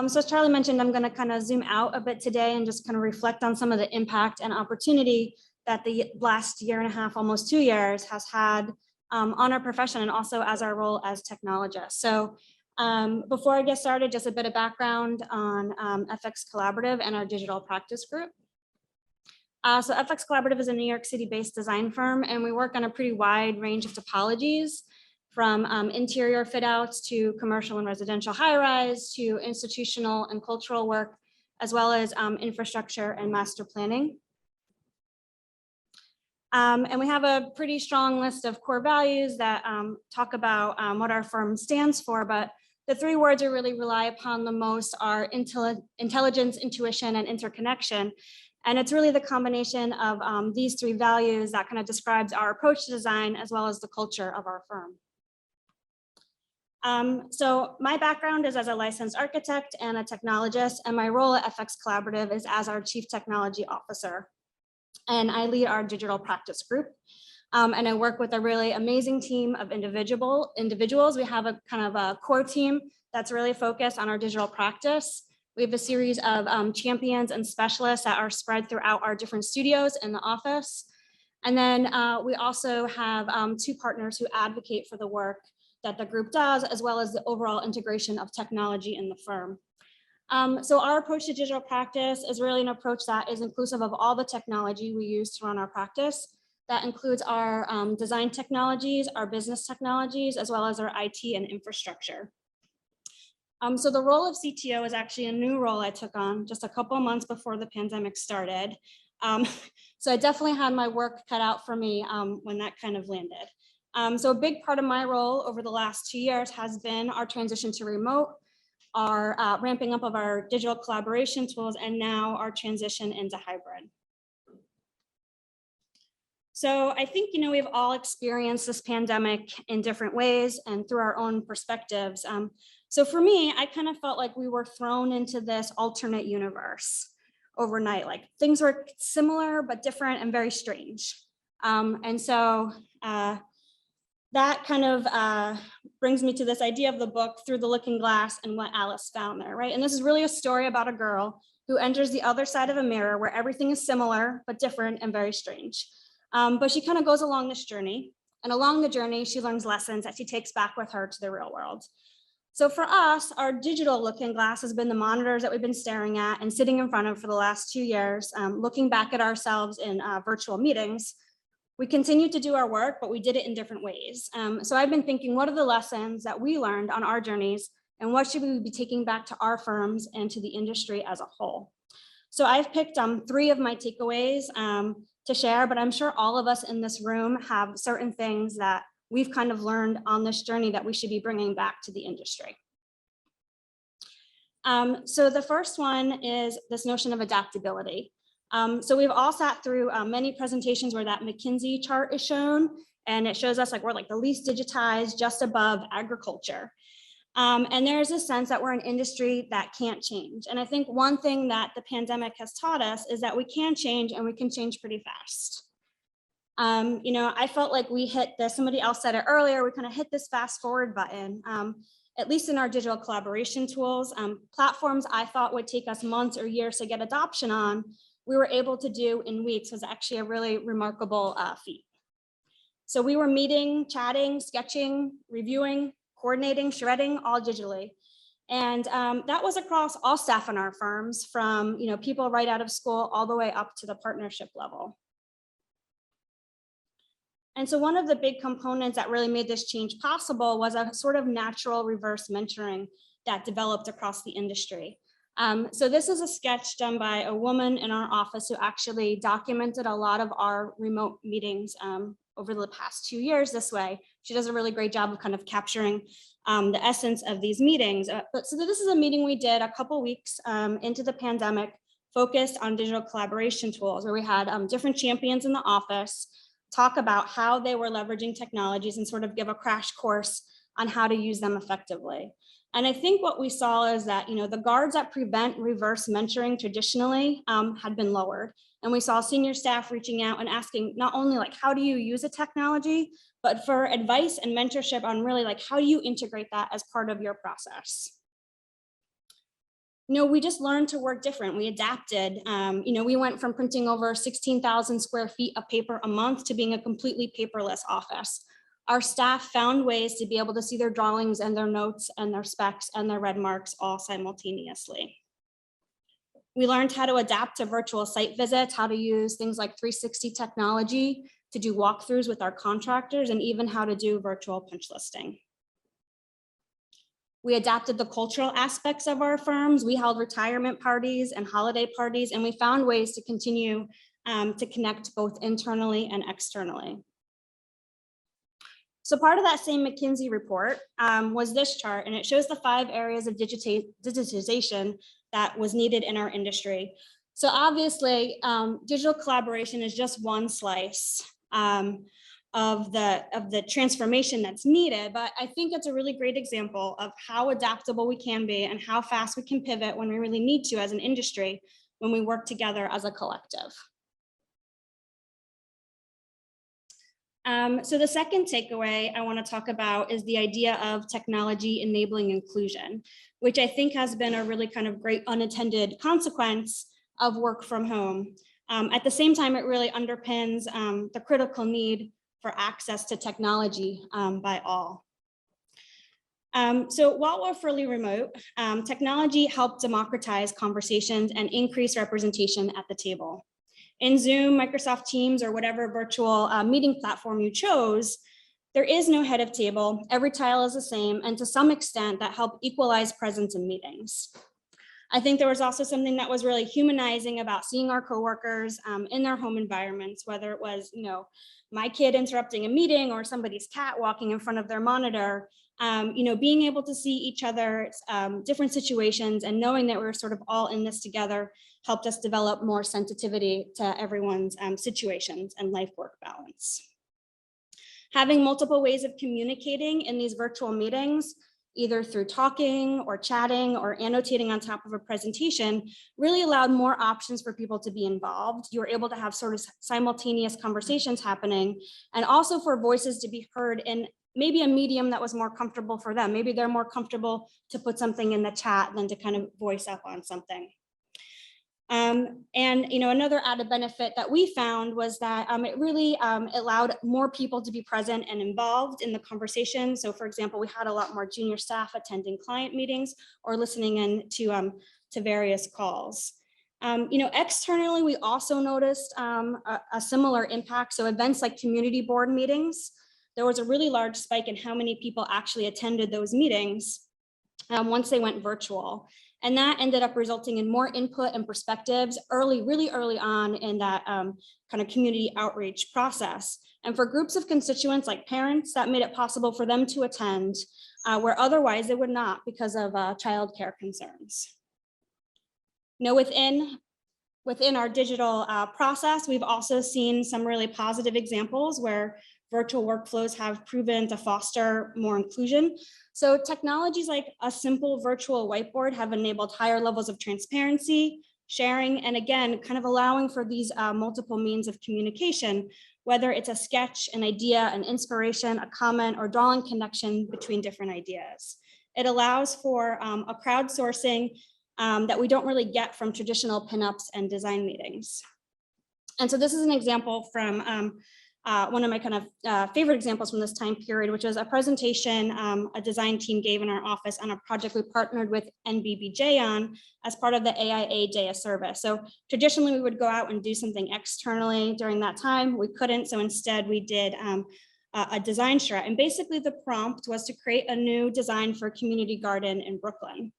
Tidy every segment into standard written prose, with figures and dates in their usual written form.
So as Charlie mentioned, I'm going to kind of zoom out a bit today and just kind of reflect on some of the impact and opportunity that the last year and a half, almost 2 years, has had on our profession and also as our role as technologists. So before I get started, just a bit of background on FX Collaborative and our digital practice group. So FX Collaborative is a New York City-based design firm, and we work on a pretty wide range of topologies, from interior fit outs to commercial and residential high-rise to institutional and cultural work, as well as infrastructure and master planning. And we have a pretty strong list of core values that talk about what our firm stands for, but the 3 words we really rely upon the most are intelligence, intuition, and interconnection. And it's really the combination of these 3 values that kind of describes our approach to design as well as the culture of our firm. So my background is as a licensed architect and a technologist, and my role at FX Collaborative is as our Chief Technology Officer. And I lead our digital practice group. And I work with a really amazing team of individuals. We have a kind of a core team that's really focused on our digital practice. We have a series of champions and specialists that are spread throughout our different studios in the office. And then we also have 2 partners who advocate for the work that the group does, as well as the overall integration of technology in the firm. So our approach to digital practice is really an approach that is inclusive of all the technology we use to run our practice. That includes our design technologies, our business technologies, as well as our IT and infrastructure. So the role of CTO is actually a new role I took on just a couple of months before the pandemic started. So I definitely had my work cut out for me when that kind of landed. So a big part of my role over the last 2 years has been our transition to remote, our ramping up of our digital collaboration tools, and now our transition into hybrid. So I think, we've all experienced this pandemic in different ways and through our own perspectives. So for me, I kind of felt like we were thrown into this alternate universe overnight. Like things were similar, but different and very strange. And so that kind of brings me to this idea of the book, Through the Looking Glass, and what Alice found there, right? And this is really a story about a girl who enters the other side of a mirror where everything is similar, but different and very strange. But she kind of goes along this journey, and along the journey, she learns lessons that she takes back with her to the real world. So for us, our digital looking glass has been the monitors that we've been staring at and sitting in front of for the last 2 years, looking back at ourselves in virtual meetings. We continued to do our work, but we did it in different ways. So I've been thinking, what are the lessons that we learned on our journeys, and what should we be taking back to our firms and to the industry as a whole? So I've picked 3 of my takeaways to share, but I'm sure all of us in this room have certain things that we've kind of learned on this journey that we should be bringing back to the industry. So the first one is this notion of adaptability. So we've all sat through many presentations where that McKinsey chart is shown, and it shows us like we're like the least digitized, just above agriculture. And there's a sense that we're an industry that can't change. And I think one thing that the pandemic has taught us is that we can change, and we can change pretty fast. I felt like we hit this, somebody else said it earlier, we kind of hit this fast forward button, at least in our digital collaboration tools. Platforms I thought would take us months or years to get adoption on, we were able to do in weeks. Was actually a really remarkable feat. So we were meeting, chatting, sketching, reviewing, coordinating, shredding, all digitally. And that was across all staff in our firms, from people right out of school all the way up to the partnership level. And so one of the big components that really made this change possible was a sort of natural reverse mentoring that developed across the industry. So this is a sketch done by a woman in our office who actually documented a lot of our remote meetings over the past 2 years this way. She does a really great job of kind of capturing the essence of these meetings. So this is a meeting we did a couple weeks into the pandemic, focused on digital collaboration tools, where we had different champions in the office talk about how they were leveraging technologies and sort of give a crash course on how to use them effectively. And I think what we saw is that, the guards that prevent reverse mentoring traditionally had been lowered. And we saw senior staff reaching out and asking not only like, how do you use a technology, but for advice and mentorship on really like, how do you integrate that as part of your process? we just learned to work different. We adapted. We went from printing over 16,000 square feet of paper a month to being a completely paperless office. Our staff found ways to be able to see their drawings and their notes and their specs and their red marks all simultaneously. We learned how to adapt to virtual site visits, how to use things like 360 technology to do walkthroughs with our contractors, and even how to do virtual punch listing. We adapted the cultural aspects of our firms. We held retirement parties and holiday parties, and we found ways to continue to connect both internally and externally. So part of that same McKinsey report was this chart, and it shows the 5 areas of digitization that was needed in our industry. So obviously, digital collaboration is just one slice of the transformation that's needed, but I think it's a really great example of how adaptable we can be and how fast we can pivot when we really need to as an industry when we work together as a collective. So the second takeaway I want to talk about is the idea of technology enabling inclusion, which I think has been a really kind of great unintended consequence of work from home. At the same time, it really underpins the critical need for access to technology by all. So while we're fully remote, technology helped democratize conversations and increase representation at the table. In Zoom, Microsoft Teams, or whatever virtual meeting platform you chose, there is no head of table. Every tile is the same, and to some extent that helped equalize presence in meetings. I think there was also something that was really humanizing about seeing our coworkers in their home environments, whether it was, my kid interrupting a meeting or somebody's cat walking in front of their monitor, being able to see each other's different situations and knowing that we're sort of all in this together helped us develop more sensitivity to everyone's situations and life-work balance. Having multiple ways of communicating in these virtual meetings, either through talking or chatting or annotating on top of a presentation, really allowed more options for people to be involved. You were able to have sort of simultaneous conversations happening, and also for voices to be heard in maybe a medium that was more comfortable for them. Maybe they're more comfortable to put something in the chat than to kind of voice up on something. Another added benefit that we found was that it really allowed more people to be present and involved in the conversation. So for example, we had a lot more junior staff attending client meetings or listening in to various calls. Externally, we also noticed a similar impact. So events like community board meetings, there was a really large spike in how many people actually attended those meetings once they went virtual. And that ended up resulting in more input and perspectives really early on in that kind of community outreach process. And for groups of constituents like parents, that made it possible for them to attend where otherwise they would not because of childcare concerns. Within our digital process, we've also seen some really positive examples where virtual workflows have proven to foster more inclusion. So technologies like a simple virtual whiteboard have enabled higher levels of transparency, sharing, and again, kind of allowing for these multiple means of communication, whether it's a sketch, an idea, an inspiration, a comment, or drawing connection between different ideas. It allows for a crowdsourcing that we don't really get from traditional pinups and design meetings. And so this is an example from one of my kind of favorite examples from this time period, which was a presentation a design team gave in our office on a project we partnered with NBBJ on as part of the AIA Day of Service. So traditionally we would go out and do something externally during that time. We couldn't, so instead we did a design charrette. And basically the prompt was to create a new design for a community garden in Brooklyn.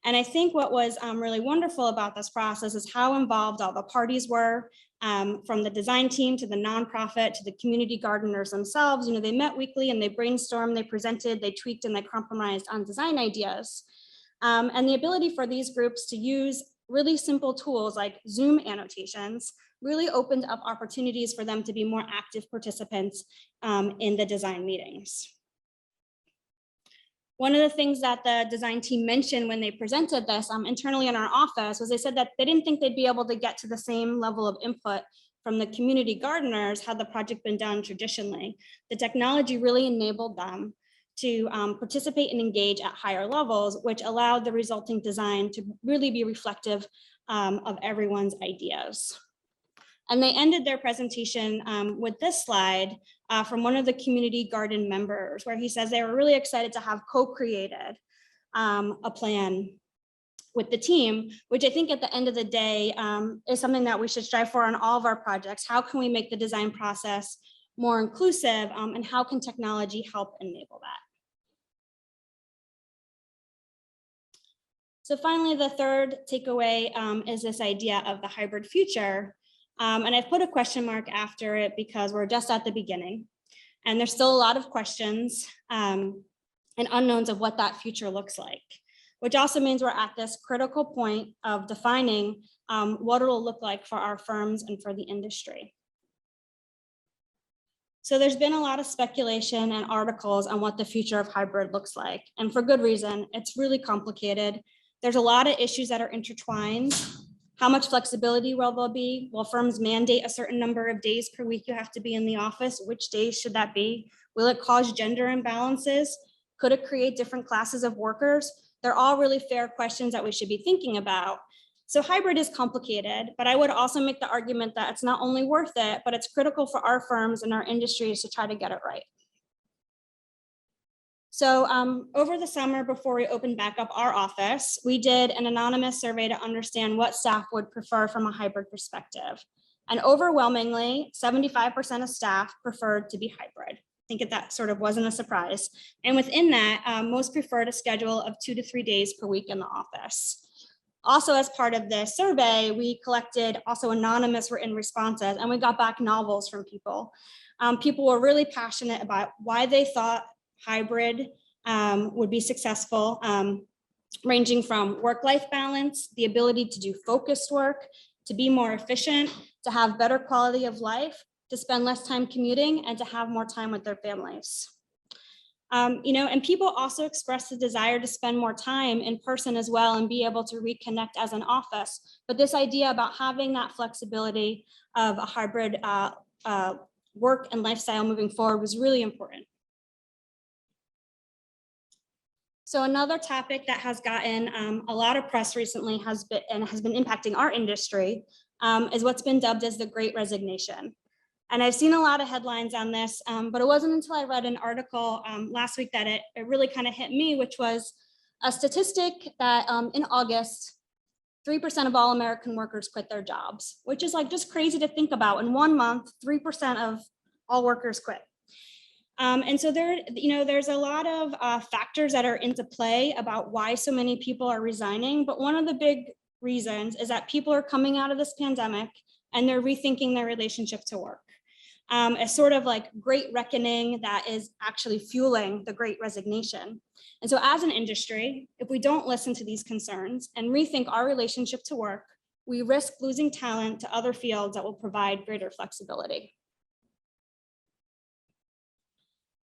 And I think what was really wonderful about this process is how involved all the parties were, from the design team to the nonprofit to the community gardeners themselves. They met weekly and they brainstormed, they presented, they tweaked, and they compromised on design ideas. And the ability for these groups to use really simple tools like Zoom annotations really opened up opportunities for them to be more active participants in the design meetings. One of the things that the design team mentioned when they presented this internally in our office was they said that they didn't think they'd be able to get to the same level of input from the community gardeners had the project been done traditionally. The technology really enabled them to participate and engage at higher levels, which allowed the resulting design to really be reflective of everyone's ideas. And they ended their presentation with this slide from one of the community garden members, where he says they were really excited to have co-created a plan with the team, which I think at the end of the day is something that we should strive for on all of our projects. How can we make the design process more inclusive, and how can technology help enable that? So finally, the third takeaway is this idea of the hybrid future. And I've put a question mark after it because we're just at the beginning. And there's still a lot of questions and unknowns of what that future looks like, which also means we're at this critical point of defining what it'll look like for our firms and for the industry. So there's been a lot of speculation and articles on what the future of hybrid looks like. And for good reason, it's really complicated. There's a lot of issues that are intertwined. How much flexibility will there be? Will firms mandate a certain number of days per week you have to be in the office? Which days should that be? Will it cause gender imbalances? Could it create different classes of workers? They're all really fair questions that we should be thinking about. So hybrid is complicated, but I would also make the argument that it's not only worth it, but it's critical for our firms and our industries to try to get it right. So over the summer, before we opened back up our office, we did an anonymous survey to understand what staff would prefer from a hybrid perspective. And overwhelmingly, 75% of staff preferred to be hybrid. I think that sort of wasn't a surprise. And within that, most preferred a schedule of 2 to 3 days per week in the office. Also, as part of this survey, we collected also anonymous written responses, and we got back novels from people. People were really passionate about why they thought hybrid would be successful, ranging from work-life balance, the ability to do focused work, to be more efficient, to have better quality of life, to spend less time commuting, and to have more time with their families. And people also express the desire to spend more time in person as well and be able to reconnect as an office. But this idea about having that flexibility of a hybrid work and lifestyle moving forward was really important. So another topic that has gotten a lot of press recently has been impacting our industry is what's been dubbed as the Great Resignation. And I've seen a lot of headlines on this, but it wasn't until I read an article last week that it really kind of hit me, which was a statistic that in August, 3% of all American workers quit their jobs, which is like just crazy to think about. In 1 month, 3% of all workers quit. And so there's a lot of factors that are into play about why so many people are resigning. But one of the big reasons is that people are coming out of this pandemic and they're rethinking their relationship to work. A sort of like great reckoning that is actually fueling the Great Resignation. And so as an industry, if we don't listen to these concerns and rethink our relationship to work, we risk losing talent to other fields that will provide greater flexibility.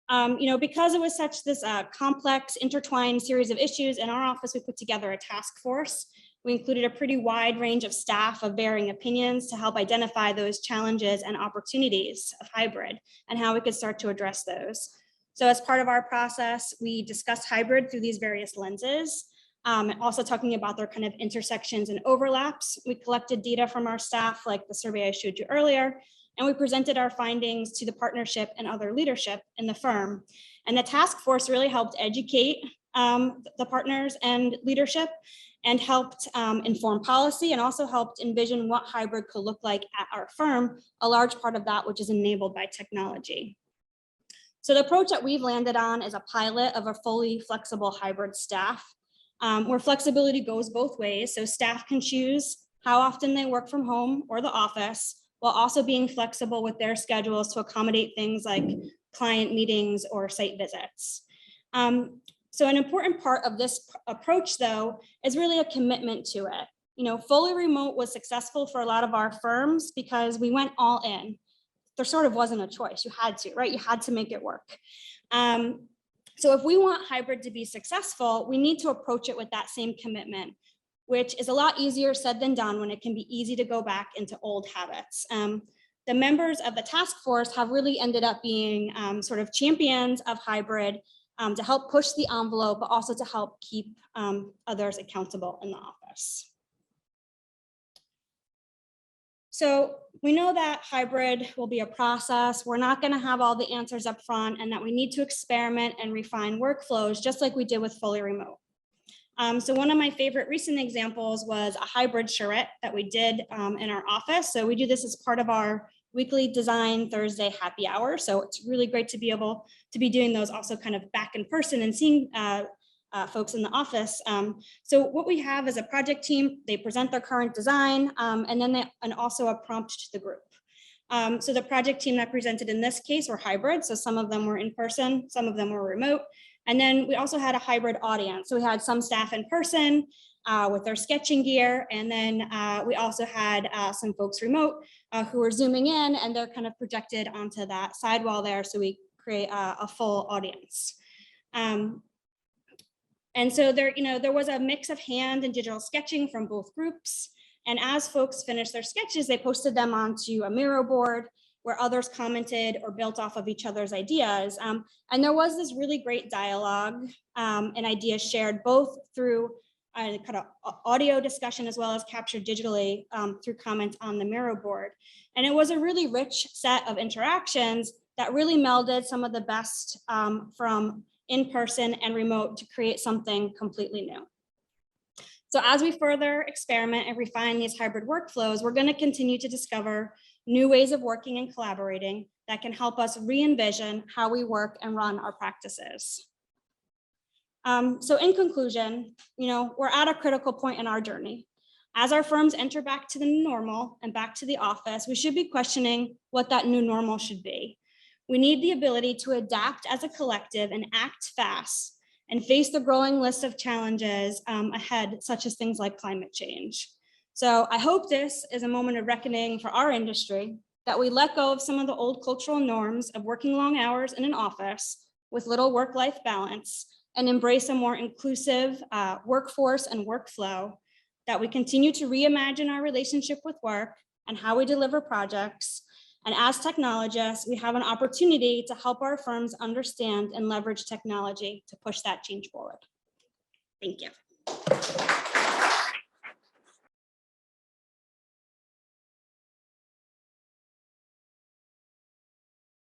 Because it was such this complex, intertwined series of issues, in our office, we put together a task force. We included a pretty wide range of staff of varying opinions to help identify those challenges and opportunities of hybrid and how we could start to address those. So as part of our process, we discussed hybrid through these various lenses, also talking about their kind of intersections and overlaps. We collected data from our staff, like the survey I showed you earlier, and we presented our findings to the partnership and other leadership in the firm. And the task force really helped educate the partners and leadership and helped inform policy and also helped envision what hybrid could look like at our firm, a large part of that which is enabled by technology. So the approach that we've landed on is a pilot of a fully flexible hybrid staff, where flexibility goes both ways. So staff can choose how often they work from home or the office, while also being flexible with their schedules to accommodate things like client meetings or site visits. So an important part of this approach, though, is really a commitment to it. Fully remote was successful for a lot of our firms because we went all in. There sort of wasn't a choice. You had to, right? You had to make it work. So if we want hybrid to be successful, we need to approach it with that same commitment, which is a lot easier said than done when it can be easy to go back into old habits. The members of the task force have really ended up being sort of champions of hybrid to help push the envelope, but also to help keep others accountable in the office. So we know that hybrid will be a process. We're not going to have all the answers up front, and that we need to experiment and refine workflows just like we did with fully remote. So one of my favorite recent examples was a hybrid charrette that we did in our office. So we do this as part of our weekly Design Thursday happy hour. So it's really great to be able to be doing those also kind of back in person and seeing folks in the office. So what we have is a project team. They present their current design, and then also a prompt to the group. So the project team that presented in this case were hybrid. So some of them were in person, some of them were remote. And then we also had a hybrid audience. So we had some staff in person with their sketching gear. And then we also had some folks remote who were zooming in, and they're kind of projected onto that sidewall there. So we create a full audience. And so there was a mix of hand and digital sketching from both groups. And as folks finished their sketches, they posted them onto a Miro board where others commented or built off of each other's ideas. And there was this really great dialogue and ideas shared both through kind of audio discussion as well as captured digitally through comments on the Miro board. And it was a really rich set of interactions that really melded some of the best from in-person and remote to create something completely new. So as we further experiment and refine these hybrid workflows, we're going to continue to discover new ways of working and collaborating that can help us re-envision how we work and run our practices. So in conclusion, we're at a critical point in our journey. As our firms enter back to the new normal and back to the office, we should be questioning what that new normal should be. We need the ability to adapt as a collective and act fast and face the growing list of challenges ahead, such as things like climate change. So I hope this is a moment of reckoning for our industry, that we let go of some of the old cultural norms of working long hours in an office with little work-life balance and embrace a more inclusive workforce and workflow, that we continue to reimagine our relationship with work and how we deliver projects. And as technologists, we have an opportunity to help our firms understand and leverage technology to push that change forward. Thank you.